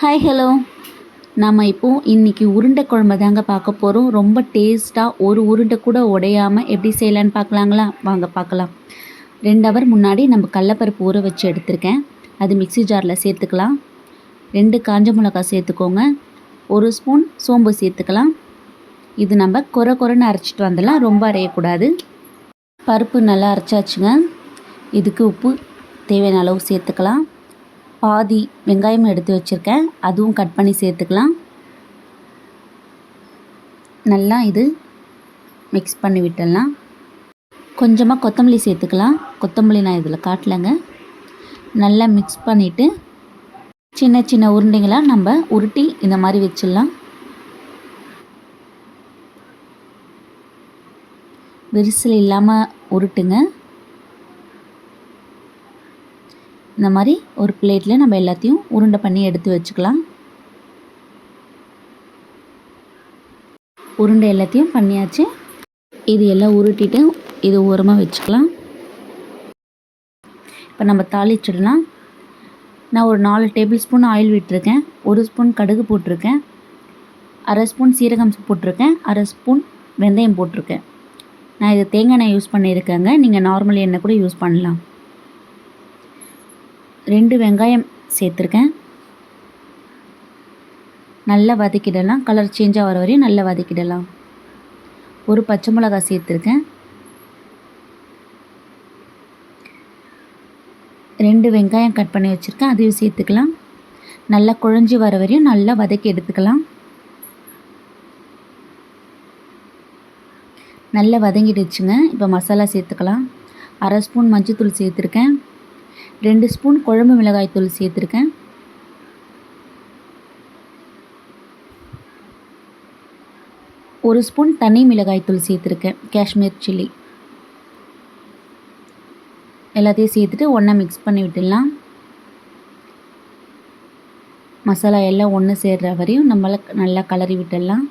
Hi hello. நம்ம இன்றைக்கி உருண்டை குழம்பு தாங்க பார்க்க போகிறோம். ரொம்ப டேஸ்ட்டாக ஒரு உருண்டை கூட உடையாமல் எப்படி செய்யலான்னு பார்க்கலாங்களா? வாங்க பார்க்கலாம். 2 ஹவர் முன்னாடி நம்ம கடலப்பருப்பு ஊற வச்சு எடுத்திருக்கேன். அது மிக்ஸி ஜாரில் சேர்த்துக்கலாம். 2 காஞ்ச மிளகாய் சேர்த்துக்கோங்க. 1 ஸ்பூன் சோம்பு சேர்த்துக்கலாம். இது நம்ம கொரன்னு அரைச்சிட்டு வந்துடலாம், ரொம்ப அரையக்கூடாது. பருப்பு நல்லா அரைச்சாச்சுங்க. இதுக்கு உப்பு தேவையான அளவு சேர்த்துக்கலாம். பாதி வெங்காயம் எடுத்து வச்சுருக்கேன், அதுவும் கட் பண்ணி சேர்த்துக்கலாம். நல்லா இது மிக்ஸ் பண்ணி விட்டுடலாம். கொஞ்சமாக கொத்தமல்லி சேர்த்துக்கலாம். கொத்தமல்லி நான் இதில் காட்டலைங்க. நல்லா மிக்ஸ் பண்ணிவிட்டு சின்ன சின்ன உருண்டைங்களாக நம்ம உருட்டி இந்த மாதிரி வச்சிடலாம். விரிசல் இல்லாமல் உருட்டுங்க. இந்த மாதிரி ஒரு பிளேட்டில் நம்ம எல்லாத்தையும் உருண்டை பண்ணி எடுத்து வச்சுக்கலாம். உருண்டை எல்லாத்தையும் பண்ணியாச்சு. இது எல்லாம் உருட்டிட்டு இது ஓரமாக வச்சுக்கலாம். இப்போ நம்ம தாளிச்சிடலாம். நான் ஒரு 4 டேபிள் ஸ்பூன் ஆயில் விட்டுருக்கேன். 1 ஸ்பூன் கடுகு போட்டிருக்கேன். 1/2 ஸ்பூன் சீரகம் போட்டிருக்கேன். 1/2 ஸ்பூன் வெந்தயம் போட்டிருக்கேன். நான் இது தேங்காய் எண்ணெய் யூஸ் பண்ணியிருக்கேங்க. நீங்கள் நார்மல் எண்ணெய் கூட யூஸ் பண்ணலாம். 2 வெங்காயம் சேர்த்துருக்கேன். நல்லா வதக்கிடலாம். கலர் சேஞ்ச் ஆகிற வரையும் நல்லா வதக்கிடலாம். 1 பச்சை மிளகாய் சேர்த்துருக்கேன். 2 வெங்காயம் கட் பண்ணி வச்சுருக்கேன், அதையும் சேர்த்துக்கலாம். நல்லா குழஞ்சி வர வரையும் நல்லா வதக்கி எடுத்துக்கலாம். நல்லா வதங்கிடுச்சுங்க. இப்போ மசாலா சேர்த்துக்கலாம். 1/2 ஸ்பூன் மஞ்சள்தூள் சேர்த்துருக்கேன். 2 ஸ்பூன் குழம்பு மிளகாய் தூள் சேர்த்துருக்கேன். 1 ஸ்பூன் தனி மிளகாய் தூள் சேர்த்துருக்கேன், காஷ்மீர் சில்லி. எல்லாத்தையும் சேர்த்துட்டு ஒன்றா மிக்ஸ் பண்ணி விட்டுடலாம். மசாலா எல்லாம் ஒன்று சேர்கிற வரையும் நம்மளை நல்லா கலரி விட்டுடலாம்.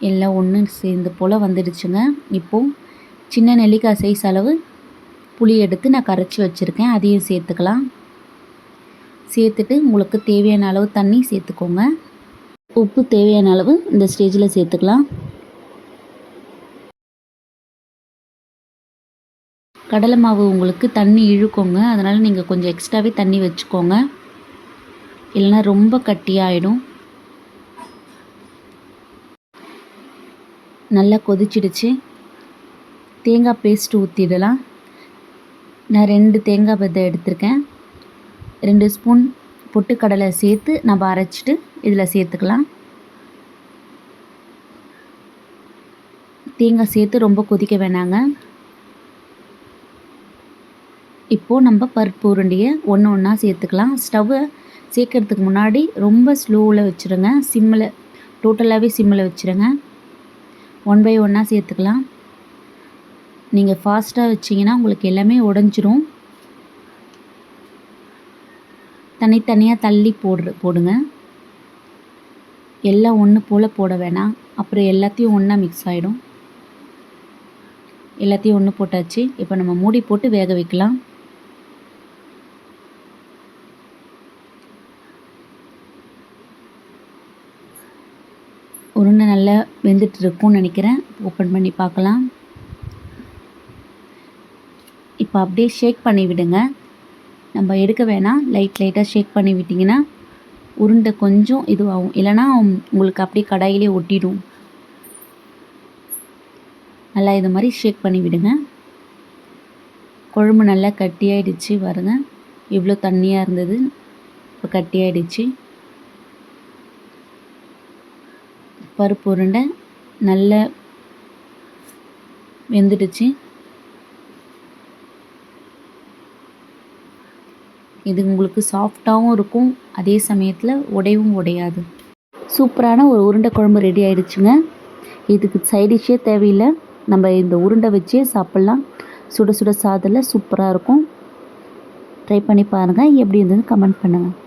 எல்லாம் ஒன்று சேர்ந்து போல் வந்துடுச்சுங்க. இப்போது சின்ன நெல்லிக்காய் சைஸ் அளவு புளி எடுத்து நான் கரைச்சி வச்சுருக்கேன், அதையும் சேர்த்துக்கலாம். சேர்த்துட்டு உங்களுக்கு தேவையான அளவு தண்ணி சேர்த்துக்கோங்க. உப்பு தேவையான அளவு இந்த ஸ்டேஜில் சேர்த்துக்கலாம். கடலை மாவு உங்களுக்கு தண்ணி இழுக்கோங்க, அதனால் நீங்கள் கொஞ்சம் எக்ஸ்ட்ராவே தண்ணி வச்சுக்கோங்க, இல்லைன்னா ரொம்ப கட்டியாகிடும். நல்லா கொதிச்சிடுச்சு. தேங்காய் பேஸ்ட்டு ஊற்றிடலாம். நான் 2 தேங்காய் பத்தை எடுத்திருக்கேன். 2 ஸ்பூன் பொட்டுக்கடலை சேர்த்து நம்ம அரைச்சிட்டு இதில் சேர்த்துக்கலாம். தேங்காய் சேர்த்து ரொம்ப கொதிக்க வேணாங்க. இப்போது நம்ம பருப்பு உருண்டையை ஒன்று ஒன்றா சேர்த்துக்கலாம். ஸ்டவ்வை சேர்க்கறதுக்கு முன்னாடி ரொம்ப ஸ்லோவில் வச்சுருங்க. டோட்டலாகவே சிம்மில் வச்சுருங்க. 1 பை 1 சேர்த்துக்கலாம். நீங்கள் ஃபாஸ்ட்டாக வச்சிங்கன்னா உங்களுக்கு எல்லாமே உடஞ்சிரும். தனித்தனியாக தள்ளி போடுங்க. எல்லாம் ஒன்று போல் போட வேணாம், அப்புறம் எல்லாத்தையும் ஒன்றா மிக்ஸ் ஆகிடும். எல்லாத்தையும் ஒன்று போட்டாச்சு. இப்போ நம்ம மூடி போட்டு வேக வைக்கலாம். உருண்டை நல்லா வெந்துட்டு இருக்கும்னு நினைக்கிறேன். ஓப்பன் பண்ணி பார்க்கலாம். இப்போ அப்படியே ஷேக் பண்ணி விடுங்க. நம்ம எடுக்க வேணாம், லைட்டாக ஷேக் பண்ணி விட்டிங்கன்னா உருண்டை கொஞ்சம் இதுவாகும், இல்லைனா உங்களுக்கு அப்படியே கடாயிலே ஒட்டிடும். நல்லா இது மாதிரி ஷேக் பண்ணி விடுங்க. குழம்பு நல்லா கட்டியாயிடுச்சு பாருங்க. இவ்வளோ தண்ணியாக இருந்தது, இப்போ கட்டியாயிடுச்சு. பருப்பு உருண்டை நல்லா வெந்துடுச்சு. இது உங்களுக்கு சாஃப்டாகவும் இருக்கும், அதே சமயத்தில் உடையவும் உடையாது. சூப்பரான ஒரு உருண்டை குழம்பு ரெடி ஆகிடுச்சுங்க. இதுக்கு சைடிஷ்ஷே தேவையில்லை, நம்ம இந்த உருண்டை வச்சே சாப்பிட்லாம். சுட சுட சாதத்தில் சூப்பராக இருக்கும். ட்ரை பண்ணி பாருங்கள். எப்படி இருந்ததுன்னு கமெண்ட் பண்ணுங்கள்.